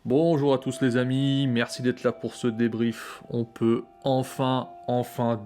Bonjour à tous les amis, merci d'être là pour ce débrief. On peut enfin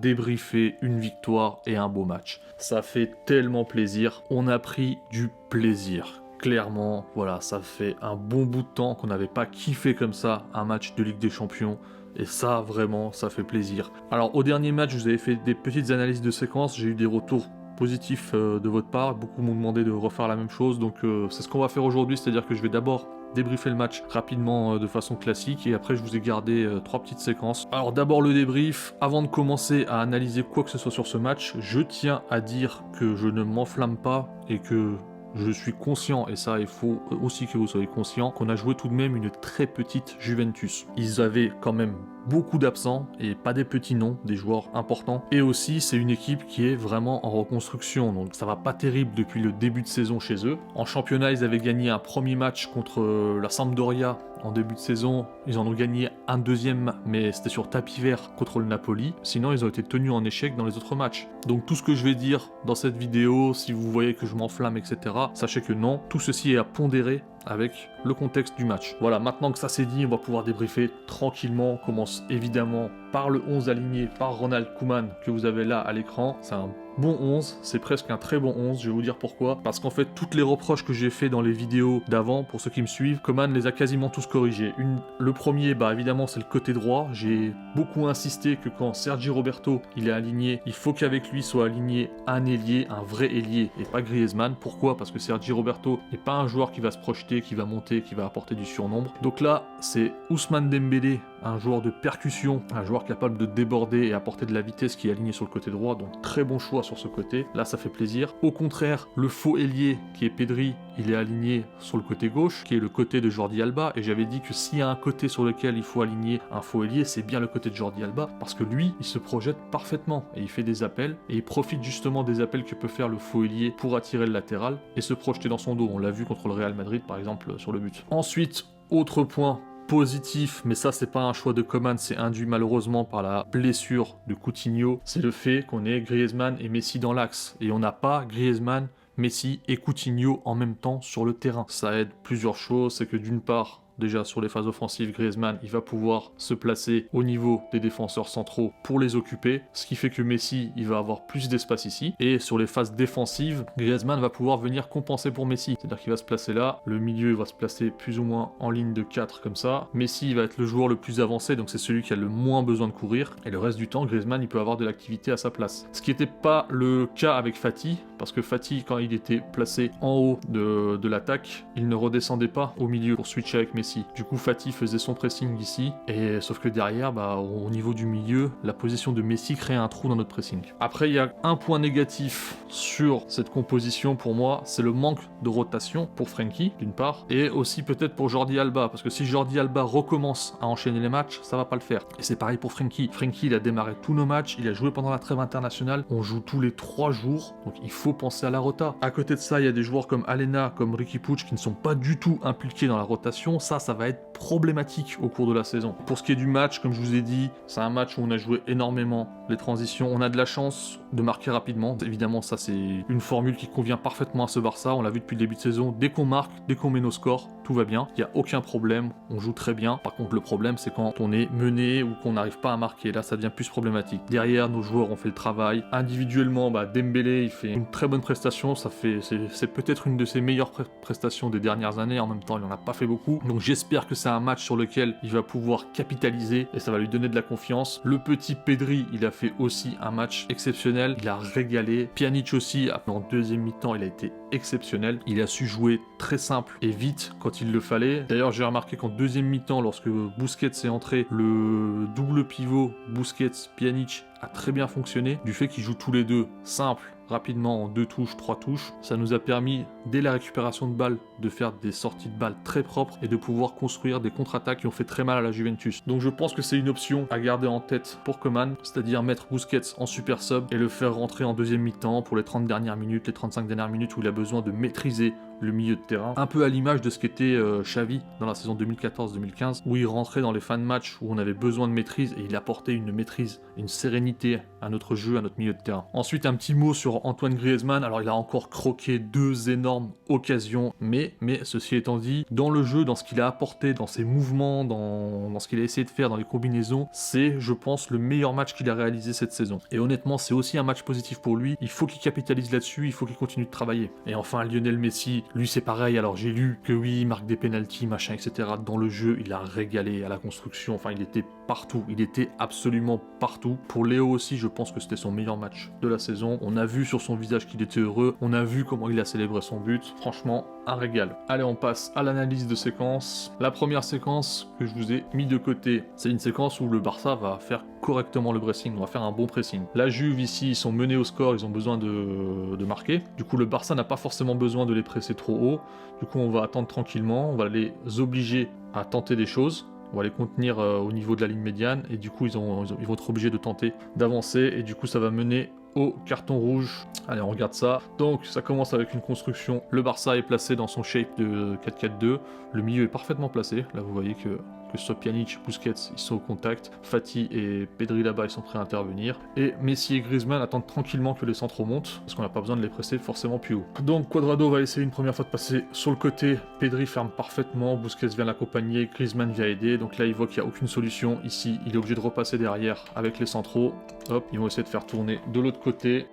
débriefer une victoire et un beau match. Ça fait tellement plaisir, on a pris du plaisir. Clairement, voilà, ça fait un bon bout de temps qu'on n'avait pas kiffé comme ça un match de Ligue des Champions. Et ça, vraiment, ça fait plaisir. Alors, au dernier match, je vous avais fait des petites analyses de séquence, j'ai eu des retours positifs de votre part. Beaucoup m'ont demandé de refaire la même chose, donc c'est ce qu'on va faire aujourd'hui, c'est-à-dire que je vais d'abord débriefer le match rapidement de façon classique et après je vous ai gardé 3 petites séquences. Alors d'abord le débrief, avant de commencer à analyser quoi que ce soit sur ce match, je tiens à dire que je ne m'enflamme pas et que je suis conscient, et ça il faut aussi que vous soyez conscient, qu'on a joué tout de même une très petite Juventus. Ils avaient quand même beaucoup d'absents, et pas des petits noms, des joueurs importants. Et aussi, c'est une équipe qui est vraiment en reconstruction, donc ça va pas terrible depuis le début de saison chez eux. En championnat, ils avaient gagné un premier match contre la Sampdoria en début de saison. Ils en ont gagné un deuxième, mais c'était sur tapis vert contre le Napoli. Sinon, ils ont été tenus en échec dans les autres matchs. Donc tout ce que je vais dire dans cette vidéo, si vous voyez que je m'enflamme, etc., sachez que non, tout ceci est à pondérer avec le contexte du match. Voilà, maintenant que ça c'est dit, on va pouvoir débriefer tranquillement. On commence évidemment par le 11 aligné par Ronald Koeman que vous avez là à l'écran. C'est un bon 11, c'est presque un très bon 11, je vais vous dire pourquoi. Parce qu'en fait, toutes les reproches que j'ai fait dans les vidéos d'avant, pour ceux qui me suivent, Koeman les a quasiment tous corrigés. Le premier, évidemment, c'est le côté droit. J'ai beaucoup insisté que quand Sergi Roberto, il est aligné, il faut qu'avec lui soit aligné un ailier, un vrai ailier, et pas Griezmann. Pourquoi ? Parce que Sergi Roberto n'est pas un joueur qui va se projeter, qui va monter, qui va apporter du surnombre. Donc là, c'est Ousmane Dembélé, un joueur de percussion, un joueur capable de déborder et apporter de la vitesse qui est aligné sur le côté droit, donc très bon choix sur ce côté, là ça fait plaisir. Au contraire, le faux ailier qui est Pedri, il est aligné sur le côté gauche, qui est le côté de Jordi Alba, et j'avais dit que s'il y a un côté sur lequel il faut aligner un faux ailier, c'est bien le côté de Jordi Alba, parce que lui, il se projette parfaitement, et il fait des appels, et il profite justement des appels que peut faire le faux ailier pour attirer le latéral, et se projeter dans son dos, on l'a vu contre le Real Madrid par exemple sur le but. Ensuite, autre point positif, mais ça c'est pas un choix de Koeman, c'est induit malheureusement par la blessure de Coutinho, c'est le fait qu'on ait Griezmann et Messi dans l'axe, et on n'a pas Griezmann, Messi et Coutinho en même temps sur le terrain. Ça aide plusieurs choses, c'est que d'une part, déjà sur les phases offensives, Griezmann, il va pouvoir se placer au niveau des défenseurs centraux pour les occuper, ce qui fait que Messi, il va avoir plus d'espace ici. Et sur les phases défensives, Griezmann va pouvoir venir compenser pour Messi. C'est-à-dire qu'il va se placer là, le milieu va se placer plus ou moins en ligne de 4 comme ça. Messi va être le joueur le plus avancé, donc c'est celui qui a le moins besoin de courir. Et le reste du temps, Griezmann, il peut avoir de l'activité à sa place. Ce qui n'était pas le cas avec Fati, parce que Fati, quand il était placé en haut de l'attaque, il ne redescendait pas au milieu pour switcher avec Messi. Du coup, Fati faisait son pressing ici, et sauf que derrière, au niveau du milieu, la position de Messi crée un trou dans notre pressing. Après, il y a un point négatif sur cette composition pour moi, c'est le manque de rotation pour Frenkie, d'une part, et aussi peut-être pour Jordi Alba, parce que si Jordi Alba recommence à enchaîner les matchs, ça va pas le faire. Et c'est pareil pour Frenkie. Frenkie, il a démarré tous nos matchs, il a joué pendant la trêve internationale, on joue tous les 3 jours, donc il faut penser à la rota. À côté de ça, il y a des joueurs comme Alena, comme Riqui Puig qui ne sont pas du tout impliqués dans la rotation, ça va être problématique au cours de la saison. Pour ce qui est du match, comme je vous ai dit, c'est un match où on a joué énormément les transitions, on a de la chance de marquer rapidement. Évidemment, ça c'est une formule qui convient parfaitement à ce Barça, on l'a vu depuis le début de saison, dès qu'on marque, dès qu'on met nos scores, tout va bien, il n'y a aucun problème, on joue très bien. Par contre, le problème c'est quand on est mené ou qu'on n'arrive pas à marquer, là ça devient plus problématique. Derrière, nos joueurs ont fait le travail. Individuellement, Dembélé, il fait une très bonne prestation, c'est peut-être une de ses meilleures prestations des dernières années, en même temps il n'en a pas fait beaucoup, donc j'espère que c'est un match sur lequel il va pouvoir capitaliser et ça va lui donner de la confiance. Le petit Pedri, il a fait aussi un match exceptionnel, il a régalé. Pjanic aussi, en deuxième mi-temps, il a été exceptionnel. Il a su jouer très simple et vite quand il le fallait. D'ailleurs, j'ai remarqué qu'en deuxième mi-temps, lorsque Busquets est entré, le double pivot Busquets-Pjanic a très bien fonctionné. Du fait qu'ils jouent tous les deux simple, rapidement en 2 touches, 3 touches, ça nous a permis, dès la récupération de balles, de faire des sorties de balles très propres et de pouvoir construire des contre-attaques qui ont fait très mal à la Juventus. Donc je pense que c'est une option à garder en tête pour Koeman, c'est-à-dire mettre Busquets en super sub et le faire rentrer en deuxième mi-temps pour les 30 dernières minutes, les 35 dernières minutes où il a besoin de maîtriser le milieu de terrain, un peu à l'image de ce qu'était Xavi dans la saison 2014-2015, où il rentrait dans les fins de match où on avait besoin de maîtrise et il apportait une maîtrise, une sérénité à notre jeu, à notre milieu de terrain. Ensuite, un petit mot sur Antoine Griezmann. Alors, il a encore croqué 2 énormes occasions, mais ceci étant dit, dans le jeu, dans ce qu'il a apporté, dans ses mouvements, dans ce qu'il a essayé de faire, dans les combinaisons, c'est, je pense, le meilleur match qu'il a réalisé cette saison. Et honnêtement, c'est aussi un match positif pour lui. Il faut qu'il capitalise là-dessus, il faut qu'il continue de travailler. Et enfin, Lionel Messi, lui, c'est pareil. Alors, j'ai lu que oui, il marque des pénaltys, machin, etc. Dans le jeu, il a régalé à la construction. Enfin, il était partout. Il était absolument partout. Pour Léo aussi, je pense que c'était son meilleur match de la saison. On a vu sur son visage qu'il était heureux. On a vu comment il a célébré son but. Franchement, un régal. Allez, on passe à l'analyse de séquence. La première séquence que je vous ai mis de côté, c'est une séquence où le Barça va faire correctement le pressing, on va faire un bon pressing. La Juve ici, ils sont menés au score, ils ont besoin de marquer. Du coup, le Barça n'a pas forcément besoin de les presser trop haut. Du coup, on va attendre tranquillement, on va les obliger à tenter des choses. On va les contenir au niveau de la ligne médiane et du coup ils vont être obligés de tenter d'avancer et du coup ça va mener au carton rouge. Allez, on regarde ça. Donc ça commence avec une construction. Le Barça est placé dans son shape de 4-4-2. Le milieu est parfaitement placé. Là vous voyez que ce soit Pjanic, Busquets, ils sont au contact. Fati et Pedri là-bas, ils sont prêts à intervenir. Et Messi et Griezmann attendent tranquillement que les centraux montent, parce qu'on n'a pas besoin de les presser forcément plus haut. Donc Cuadrado va essayer une première fois de passer sur le côté. Pedri ferme parfaitement, Busquets vient l'accompagner, Griezmann vient aider. Donc là, il voit qu'il n'y a aucune solution. Ici, il est obligé de repasser derrière avec les centraux. Hop, ils vont essayer de faire tourner de l'autre côté.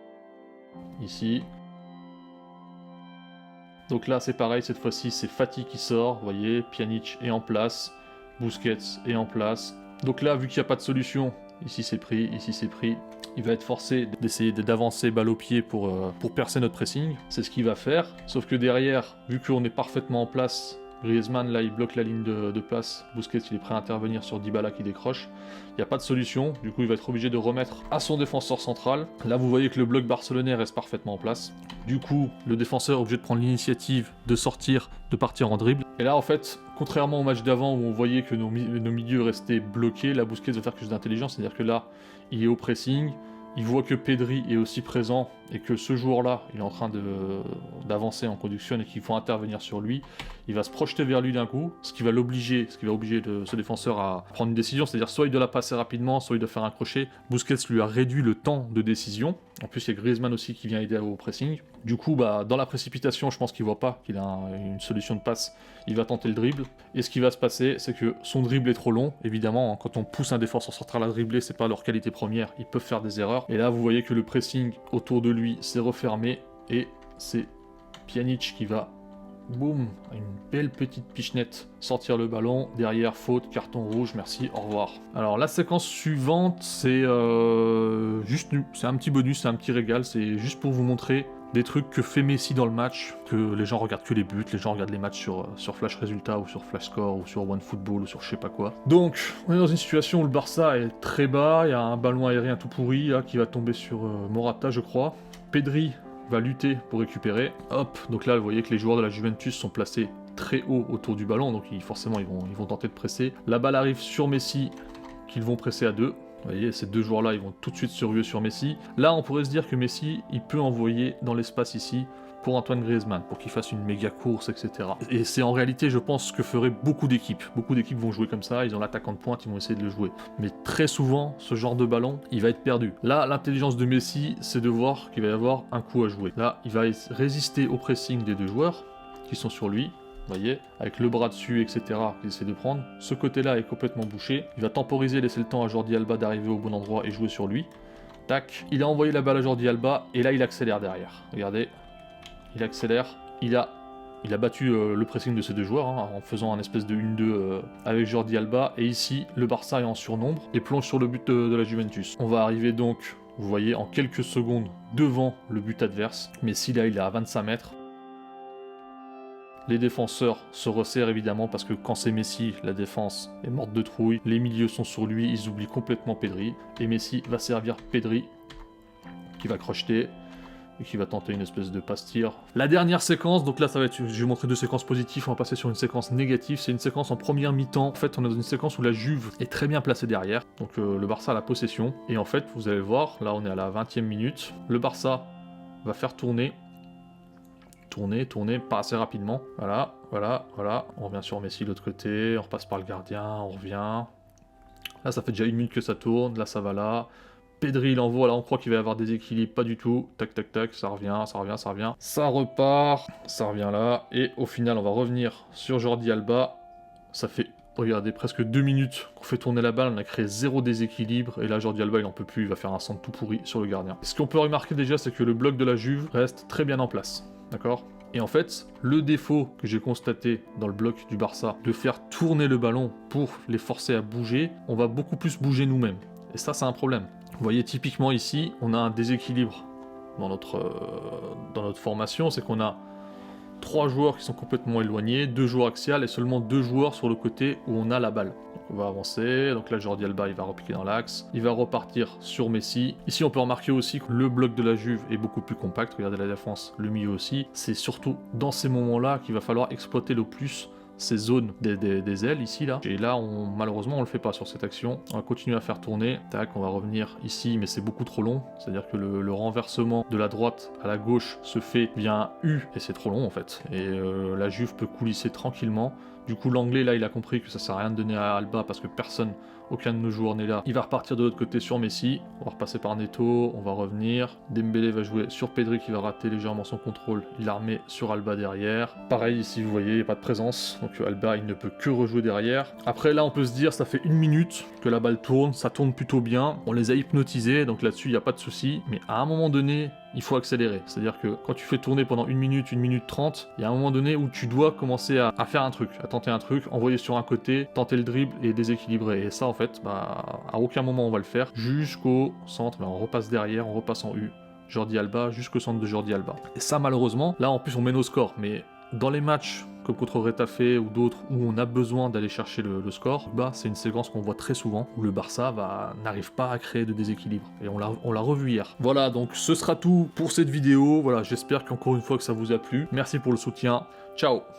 Ici. Donc là, c'est pareil, cette fois-ci, c'est Fati qui sort. Vous voyez, Pjanic est en place. Busquets est en place. Donc là, vu qu'il n'y a pas de solution, ici c'est pris, ici c'est pris, il va être forcé d'essayer d'avancer balle au pied pour percer notre pressing. C'est ce qu'il va faire. Sauf que derrière, vu qu'on est parfaitement en place, Griezmann, là, il bloque la ligne de passe. Busquets, il est prêt à intervenir sur Dybala qui décroche. Il n'y a pas de solution. Du coup, il va être obligé de remettre à son défenseur central. Là, vous voyez que le bloc barcelonais reste parfaitement en place. Du coup, le défenseur est obligé de prendre l'initiative de sortir, de partir en dribble. Et là, en fait, contrairement au match d'avant où on voyait que nos milieux restaient bloqués, là, Busquets va faire quelque chose d'intelligent. C'est-à-dire que là, il est au pressing. Il voit que Pedri est aussi présent et que ce jour-là, il est en train d'avancer en conduction et qu'il faut intervenir sur lui. Il va se projeter vers lui d'un coup, ce qui va obliger ce défenseur à prendre une décision, c'est-à-dire soit il doit la passer rapidement, soit il doit faire un crochet. Busquets lui a réduit le temps de décision. En plus, il y a Griezmann aussi qui vient aider au pressing. Du coup, dans la précipitation, je pense qu'il voit pas qu'il a une solution de passe. Il va tenter le dribble. Et ce qui va se passer, c'est que son dribble est trop long. Évidemment, quand on pousse un défenseur central à dribbler, c'est pas leur qualité première. Ils peuvent faire des erreurs. Et là, vous voyez que le pressing autour de lui s'est refermé. Et c'est Pjanic qui va, boum, une belle petite pichenette, sortir le ballon. Derrière, faute, carton rouge, merci, au revoir. Alors, la séquence suivante, c'est c'est un petit bonus, c'est un petit régal. C'est juste pour vous montrer des trucs que fait Messi dans le match, que les gens regardent que les buts, les gens regardent les matchs sur Flash Résultats ou sur Flash Score ou sur OneFootball ou sur je sais pas quoi. Donc, on est dans une situation où le Barça est très bas, il y a un ballon aérien tout pourri là, qui va tomber sur Morata, je crois. Pedri va lutter pour récupérer. Hop, donc là, vous voyez que les joueurs de la Juventus sont placés très haut autour du ballon, donc forcément, ils vont tenter de presser. La balle arrive sur Messi, qu'ils vont presser à deux. Vous voyez, ces deux joueurs-là, ils vont tout de suite se ruer sur Messi. Là, on pourrait se dire que Messi, il peut envoyer dans l'espace ici pour Antoine Griezmann, pour qu'il fasse une méga course, etc. Et c'est en réalité, je pense, ce que feraient beaucoup d'équipes. Beaucoup d'équipes vont jouer comme ça, ils ont l'attaquant de pointe, ils vont essayer de le jouer. Mais très souvent, ce genre de ballon, il va être perdu. Là, l'intelligence de Messi, c'est de voir qu'il va y avoir un coup à jouer. Là, il va résister au pressing des deux joueurs qui sont sur lui. Vous voyez, avec le bras dessus, etc., qu'il essaie de prendre. Ce côté-là est complètement bouché. Il va temporiser, laisser le temps à Jordi Alba d'arriver au bon endroit et jouer sur lui. Tac. Il a envoyé la balle à Jordi Alba, et là, il accélère derrière. Regardez. Il accélère. Il a battu le pressing de ces deux joueurs, hein, en faisant un espèce de 1-2 avec Jordi Alba. Et ici, le Barça est en surnombre et plonge sur le but de la Juventus. On va arriver donc, vous voyez, en quelques secondes devant le but adverse. Messi, là, il est à 25 mètres. Les défenseurs se resserrent évidemment parce que quand c'est Messi, la défense est morte de trouille. Les milieux sont sur lui, ils oublient complètement Pedri. Et Messi va servir Pedri, qui va crocheter et qui va tenter une espèce de passe-tir. La dernière séquence, donc là ça va être, je vais vous montrer deux séquences positives, on va passer sur une séquence négative. C'est une séquence en première mi-temps. En fait, on est dans une séquence où la Juve est très bien placée derrière. Donc le Barça a la possession. Et en fait, vous allez voir, là on est à la 20e minute. Le Barça va faire tourner tourner, pas assez rapidement. Voilà. On revient sur Messi de l'autre côté, on repasse par le gardien, on revient. Là, ça fait déjà 1 minute que ça tourne, là, ça va là. Pedri, il envoie, là, on croit qu'il va y avoir des équilibres, pas du tout. Tac, ça revient. Ça repart, ça revient là. Et au final, on va revenir sur Jordi Alba. Ça fait, regardez, presque 2 minutes qu'on fait tourner la balle, on a créé 0 déséquilibre. Et là, Jordi Alba, il en peut plus, il va faire un centre tout pourri sur le gardien. Ce qu'on peut remarquer déjà, c'est que le bloc de la Juve reste très bien en place. D'accord ? Et en fait, le défaut que j'ai constaté dans le bloc du Barça, de faire tourner le ballon pour les forcer à bouger, on va beaucoup plus bouger nous-mêmes. Et ça, c'est un problème. Vous voyez, typiquement ici, on a un déséquilibre dans notre formation, c'est qu'on a 3 joueurs qui sont complètement éloignés, 2 joueurs axiales et seulement 2 joueurs sur le côté où on a la balle. Donc on va avancer, donc là Jordi Alba il va repiquer dans l'axe, il va repartir sur Messi. Ici on peut remarquer aussi que le bloc de la Juve est beaucoup plus compact, regardez la défense, le milieu aussi. C'est surtout dans ces moments-là qu'il va falloir exploiter le plus ces zones des ailes ici là, et là malheureusement on le fait pas sur cette action. On va continuer à faire tourner, tac, on va revenir ici, mais c'est beaucoup trop long, c'est à dire que le renversement de la droite à la gauche se fait via un U et c'est trop long en fait, et la Juve peut coulisser tranquillement. Du coup l'anglais là il a compris que ça sert à rien de donner à Alba parce que aucun de nos joueurs n'est là. Il va repartir de l'autre côté sur Messi, on va repasser par Neto, on va revenir. Dembélé va jouer sur Pedri qui va rater légèrement son contrôle, il la remet sur Alba derrière. Pareil ici vous voyez, il n'y a pas de présence, donc Alba il ne peut que rejouer derrière. Après là on peut se dire, ça fait 1 minute que la balle tourne, ça tourne plutôt bien, on les a hypnotisés, donc là-dessus il n'y a pas de souci, mais à un moment donné, il faut accélérer. C'est-à-dire que quand tu fais tourner pendant 1 minute 30, il y a un moment donné où tu dois commencer à faire un truc, à tenter un truc, envoyer sur un côté, tenter le dribble et déséquilibrer. Et ça, en fait, à aucun moment on va le faire. Jusqu'au centre, on repasse derrière, on repasse en U. Jordi Alba, jusqu'au centre de Jordi Alba. Et ça, malheureusement, là en plus on mène au score, mais dans les matchs comme contre Retafe ou d'autres où on a besoin d'aller chercher le score, c'est une séquence qu'on voit très souvent où le Barça n'arrive pas à créer de déséquilibre. Et on l'a revu hier. Voilà, donc ce sera tout pour cette vidéo. Voilà, j'espère qu'encore une fois que ça vous a plu. Merci pour le soutien. Ciao.